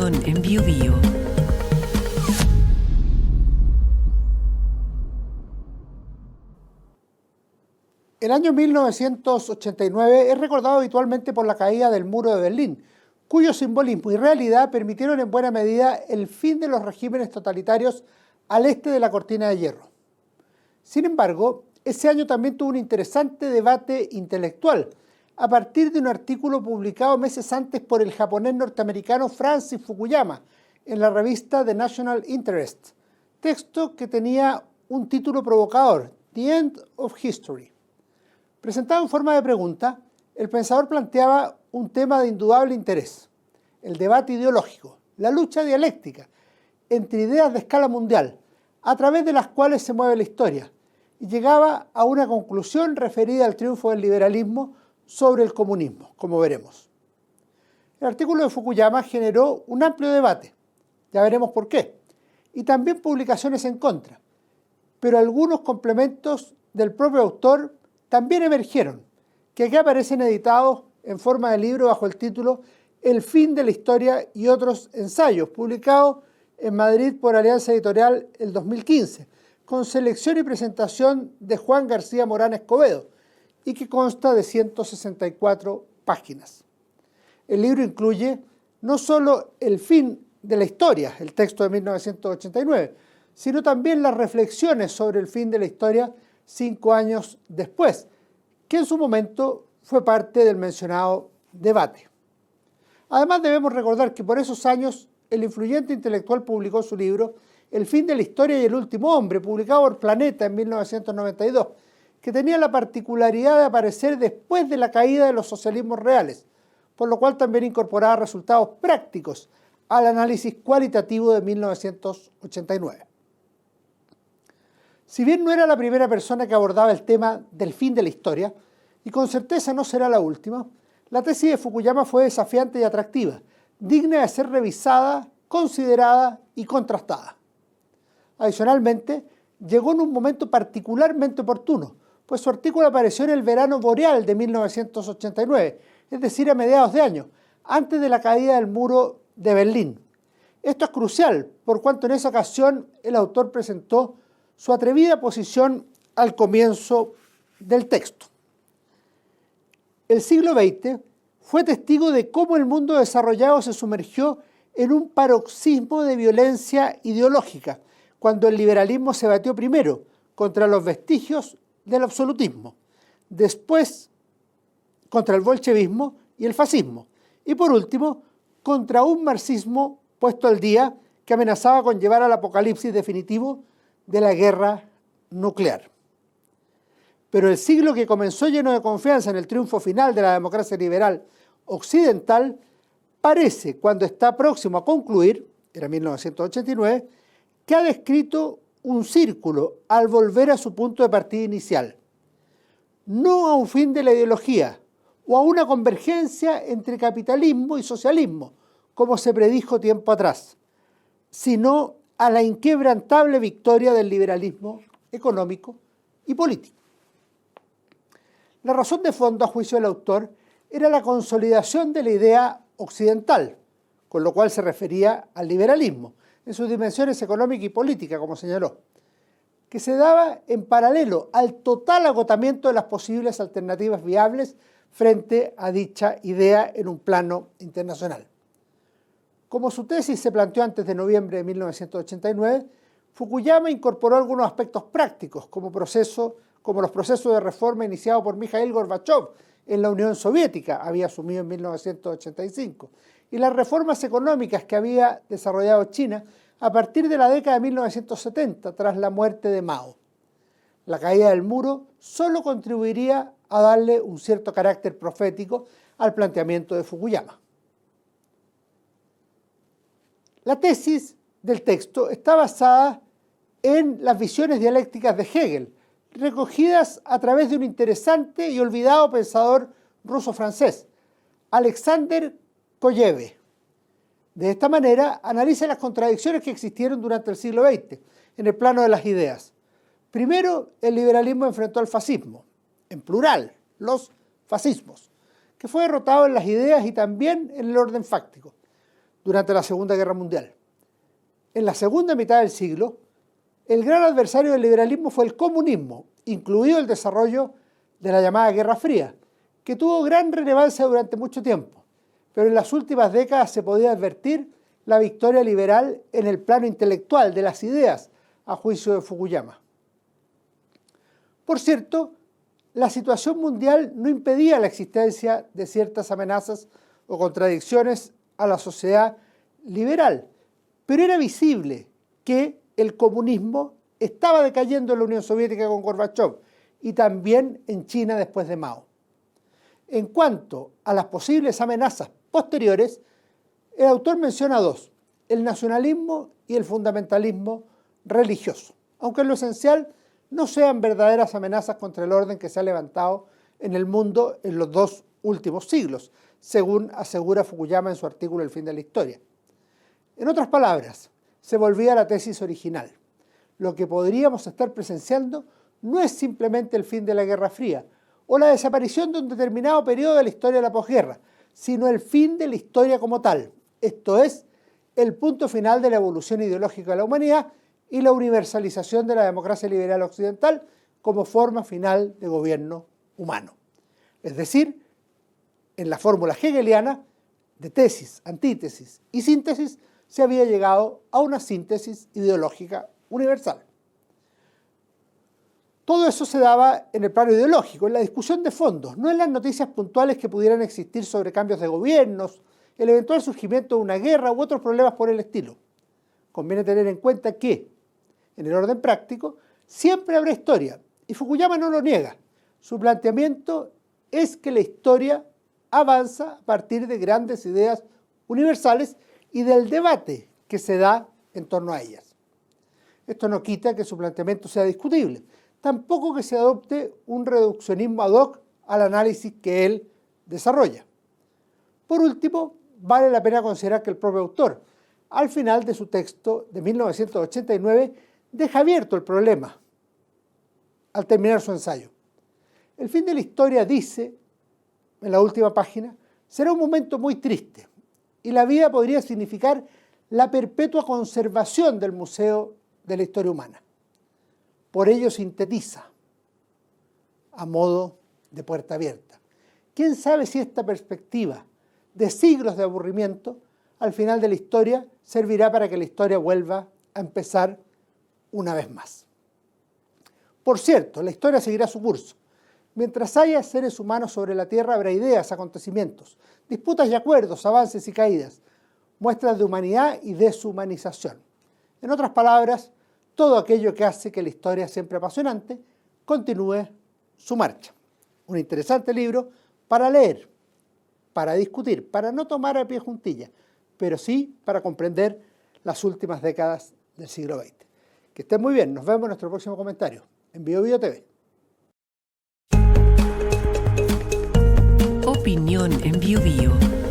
información en BioBio. El año 1989 es recordado habitualmente por la caída del muro de Berlín, cuyo simbolismo y realidad permitieron en buena medida el fin de los regímenes totalitarios al este de la cortina de hierro. Sin embargo, ese año también tuvo un interesante debate intelectual, a partir de un artículo publicado meses antes por el japonés norteamericano Francis Fukuyama en la revista The National Interest, texto que tenía un título provocador, The End of History. Presentado en forma de pregunta, el pensador planteaba un tema de indudable interés: el debate ideológico, la lucha dialéctica entre ideas de escala mundial, a través de las cuales se mueve la historia, y llegaba a una conclusión referida al triunfo del liberalismo sobre el comunismo, como veremos. El artículo de Fukuyama generó un amplio debate, ya veremos por qué, y también publicaciones en contra, pero algunos complementos del propio autor también emergieron, que aquí aparecen editados en forma de libro bajo el título El fin de la historia y otros ensayos, publicados en Madrid por Alianza Editorial el 2015, con selección y presentación de Juan García Morán Escobedo, y que consta de 164 páginas. El libro incluye no solo el fin de la historia, el texto de 1989, sino también las reflexiones sobre el fin de la historia 5 años después, que en su momento fue parte del mencionado debate. Además, debemos recordar que por esos años el influyente intelectual publicó su libro El fin de la historia y el último hombre, publicado por Planeta en 1992, que tenía la particularidad de aparecer después de la caída de los socialismos reales, por lo cual también incorporaba resultados prácticos al análisis cualitativo de 1989. Si bien no era la primera persona que abordaba el tema del fin de la historia, y con certeza no será la última, la tesis de Fukuyama fue desafiante y atractiva, digna de ser revisada, considerada y contrastada. Adicionalmente, llegó en un momento particularmente oportuno, pues su artículo apareció en el verano boreal de 1989, es decir, a mediados de año, antes de la caída del muro de Berlín. Esto es crucial, por cuanto en esa ocasión el autor presentó su atrevida posición al comienzo del texto. El siglo XX fue testigo de cómo el mundo desarrollado se sumergió en un paroxismo de violencia ideológica, cuando el liberalismo se batió primero contra los vestigios del absolutismo, después contra el bolchevismo y el fascismo, y por último contra un marxismo puesto al día que amenazaba con llevar al apocalipsis definitivo de la guerra nuclear. Pero el siglo que comenzó lleno de confianza en el triunfo final de la democracia liberal occidental parece, cuando está próximo a concluir, era 1989, que ha descrito un círculo al volver a su punto de partida inicial, no a un fin de la ideología o a una convergencia entre capitalismo y socialismo, como se predijo tiempo atrás, sino a la inquebrantable victoria del liberalismo económico y político. La razón de fondo, a juicio del autor, era la consolidación de la idea occidental, con lo cual se refería al liberalismo, en sus dimensiones económica y política, como señaló, que se daba en paralelo al total agotamiento de las posibles alternativas viables frente a dicha idea en un plano internacional. Como su tesis se planteó antes de noviembre de 1989, Fukuyama incorporó algunos aspectos prácticos, como los procesos de reforma iniciados por Mikhail Gorbachev en la Unión Soviética, había asumido en 1985, y las reformas económicas que había desarrollado China a partir de la década de 1970, tras la muerte de Mao. La caída del muro solo contribuiría a darle un cierto carácter profético al planteamiento de Fukuyama. La tesis del texto está basada en las visiones dialécticas de Hegel, recogidas a través de un interesante y olvidado pensador ruso-francés, Alexander Kolleve. De esta manera, analiza las contradicciones que existieron durante el siglo XX en el plano de las ideas. Primero, el liberalismo enfrentó al fascismo, en plural, los fascismos, que fue derrotado en las ideas y también en el orden fáctico. durante la Segunda Guerra Mundial. En la segunda mitad del siglo, el gran adversario del liberalismo fue el comunismo, incluido el desarrollo de la llamada Guerra Fría, que tuvo gran relevancia durante mucho tiempo, pero en las últimas décadas se podía advertir la victoria liberal en el plano intelectual de las ideas, a juicio de Fukuyama. Por cierto, la situación mundial no impedía la existencia de ciertas amenazas o contradicciones a la sociedad liberal, pero era visible que el comunismo estaba decayendo en la Unión Soviética con Gorbachov y también en China después de Mao. En cuanto a las posibles amenazas posteriores, el autor menciona dos: el nacionalismo y el fundamentalismo religioso, aunque en lo esencial no sean verdaderas amenazas contra el orden que se ha levantado en el mundo en los 2 últimos siglos, según asegura Fukuyama en su artículo El fin de la historia. En otras palabras, se volvía a la tesis original. Lo que podríamos estar presenciando no es simplemente el fin de la Guerra Fría o la desaparición de un determinado periodo de la historia de la posguerra, sino el fin de la historia como tal, esto es, el punto final de la evolución ideológica de la humanidad y la universalización de la democracia liberal occidental como forma final de gobierno humano. Es decir, en la fórmula hegeliana de tesis, antítesis y síntesis se había llegado a una síntesis ideológica universal. Todo eso se daba en el plano ideológico, en la discusión de fondos, no en las noticias puntuales que pudieran existir sobre cambios de gobiernos, el eventual surgimiento de una guerra u otros problemas por el estilo. Conviene tener en cuenta que, en el orden práctico, siempre habrá historia, y Fukuyama no lo niega. Su planteamiento es que la historia avanza a partir de grandes ideas universales y del debate que se da en torno a ellas. Esto no quita que su planteamiento sea discutible, tampoco que se adopte un reduccionismo ad hoc al análisis que él desarrolla. Por último, vale la pena considerar que el propio autor, al final de su texto de 1989, deja abierto el problema al terminar su ensayo. El fin de la historia, dice en la última página, será un momento muy triste y la vida podría significar la perpetua conservación del Museo de la Historia Humana. Por ello sintetiza, a modo de puerta abierta. ¿Quién sabe si esta perspectiva de siglos de aburrimiento, al final de la historia, servirá para que la historia vuelva a empezar una vez más? Por cierto, la historia seguirá su curso. Mientras haya seres humanos sobre la Tierra, habrá ideas, acontecimientos, disputas y acuerdos, avances y caídas, muestras de humanidad y deshumanización. En otras palabras, todo aquello que hace que la historia, siempre apasionante, continúe su marcha. Un interesante libro para leer, para discutir, para no tomar a pie juntilla, pero sí para comprender las últimas décadas del siglo XX. Que estén muy bien, nos vemos en nuestro próximo comentario en BioBio TV. Opinión en BioBio.